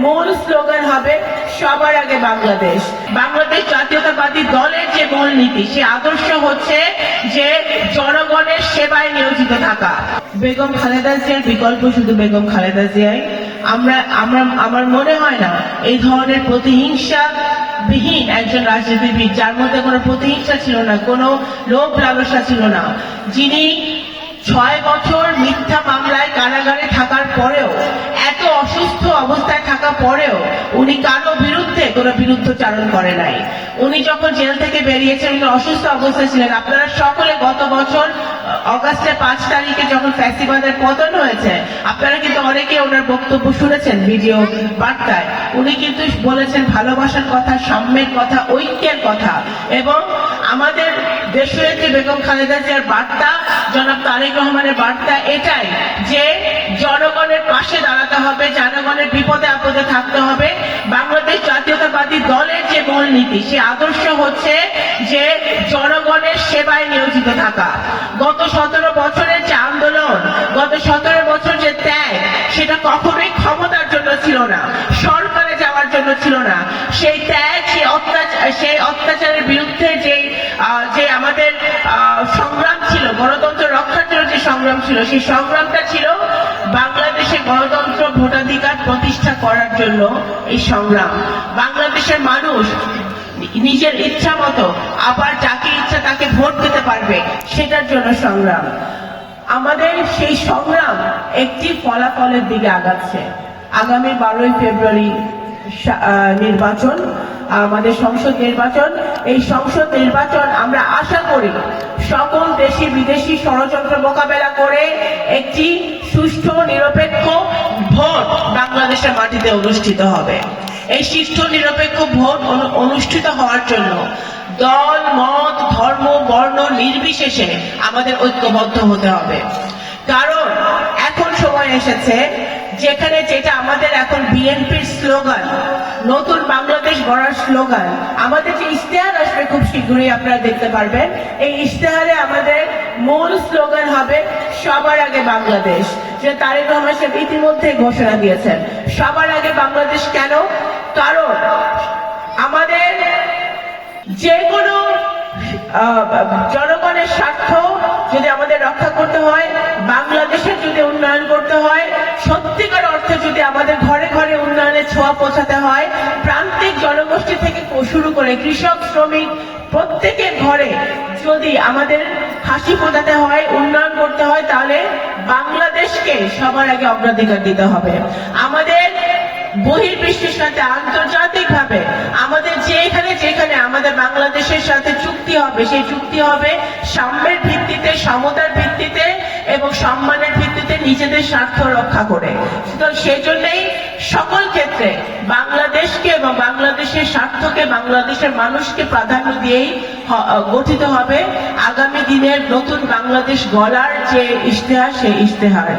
মূল স্লোগান হবে সবার আগে বাংলাদেশ। বাংলাদেশ জাতীয়তাবাদী দলের যে মূলনীতি, সে আদর্শ হচ্ছে যে জনগণের সেবায় নিয়োজিত থাকা। বেগম খালেদা জিয়ার বিকল্প শুধু বেগম খালেদা জিয়াই। আমার মনে হয় না এই ধরনের প্রতিহিংসা বিহীন একজন রাজনীতিবিদ, যার মধ্যে কোনো প্রতিহিংসা ছিল না, কোনো লোভ লালসা ছিল না, যিনি 6 বছর মিথ্যা মামলায় কারাগারে থাকার পরেও, এত অসুস্থ অবস্থায় থাকা পরেও উনি কারো বিরুদ্ধে কোনো বিরুদ্ধচারণ করে নাই। উনি যখন জেল থেকে বেরিয়েছেন, উনি অসুস্থ অবস্থায় ছিলেন। আপনারা সকলে গত বছর অগাস্টের 5 তারিখে যখন ফ্যাসিবাদের পতন হয়েছে, আপনারা কিন্তু অনেকে ওনার বক্তব্য শুনেছেন ভিডিও বার্তায়। উনি কিন্তু বলেছেন ভালোবাসার কথা, সাম্যের কথা, ঐক্যের কথা। এবং আমাদের দেশনেত্রী বেগম খালেদা জিয়ার বার্তা, জনাব তারেক রহমানের বার্তা এটাই যে জনগণের পাশে দাঁড়াতে হবে, জনগণের বিপদে আপদে থাকতে হবে। বাংলাদেশ জাতীয়তাবাদী দলের যে মূলনীতি, সে আদর্শ হচ্ছে যে জনগণের সেবায় নিয়োজিত থাকা। গত 17 বছরের যে আন্দোলন, গত 17 বছর যে ত্যাগ, সেটা কখনোই ক্ষমতার জন্য ছিল না, সরকারে যাওয়ার জন্য ছিল না। সেই ত্যাগ, সেই অত্যাচারের বিরুদ্ধে যে আমাদের সংগ্রাম ছিল, গণতন্ত্র রক্ষার জন্য যে সংগ্রাম ছিল, সেই সংগ্রামটা ছিল বাংলাদেশে গণতন্ত্র, ভোটাধিকার প্রতিষ্ঠা করার জন্য। এই সংগ্রাম বাংলাদেশের মানুষ নিজের ইচ্ছা মতো আবার যাকে ইচ্ছা তাকে ভোট দিতে পারবে, সেটার জন্য সংগ্রাম। আমাদের সেই সংগ্রাম একটি ফলাফলের দিকে আগাচ্ছে। আগামী 12ই ফেব্রুয়ারি নির্বাচন, আমাদের সংসদ নির্বাচন। এই সংসদ নির্বাচন আমরা আশা করি সকল দেশি বিদেশি ষড়যন্ত্র মোকাবেলা করে একটি সুষ্ঠু নিরপেক্ষ ভোট বাংলাদেশের মাটিতে অনুষ্ঠিত হবে। এই সুষ্ঠু নিরপেক্ষ ভোট অনুষ্ঠিত হওয়ার জন্য দল, মত, ধর্ম, বর্ণ নির্বিশেষে আমাদের ঐক্যবদ্ধ হতে হবে। কারণ এখন সময় এসেছে যেখানে, যেটা আমাদের এখন বিএনপির স্লোগান, নতুন বাংলাদেশ গড়ার স্লোগান, আমাদের যে ইশতেহার আসবে খুব শীঘ্রই আপনারা দেখতে পারবেন, এই ইশতেহারে আমাদের মূল স্লোগান হবে সবার আগে বাংলাদেশ। যে তারেক রহমান সাহেব ইতিমধ্যে ঘোষণা দিয়েছেন সবার আগে বাংলাদেশ। কেন? কারণ আমাদের যে কোনো জনগণের স্বার্থ যদি আমাদের রক্ষা করতে হয়, বাংলাদেশের যদি উন্নয়ন করতে হয়, সত্যিকার অর্থে যদি আমাদের ঘরে ঘরে উন্নয়নের ছোঁয়া পৌঁছাতে হয়, প্রান্তিক জনগোষ্ঠী থেকে শুরু করে কৃষক, শ্রমিক, প্রত্যেকের ঘরে যদি আমাদের হাসি ফোটাতে হয়, উন্নয়ন করতে হয়, তাহলে বাংলাদেশকে সবার আগে অগ্রাধিকার দিতে হবে। আমাদের বহির্বিশ্বের সাথে আন্তর্জাতিকভাবে আমাদের যেখানে আমাদের বাংলাদেশের সাথে চুক্তি হবে, সেই চুক্তি হবে সাম্যের ভিত্তিতে, সমতার ভিত্তিতে এবং সম্মানের ভিত্তিতে, নিজেদের স্বার্থ রক্ষা করে। সুতরাং সেই জন্যই সকল ক্ষেত্রে বাংলাদেশকে এবং বাংলাদেশের স্বার্থকে, বাংলাদেশের মানুষকে প্রাধান্য দিয়েই গঠিত হবে আগামী দিনের নতুন বাংলাদেশ গড়ার যে ইশতেহার, সেই ইশতেহার।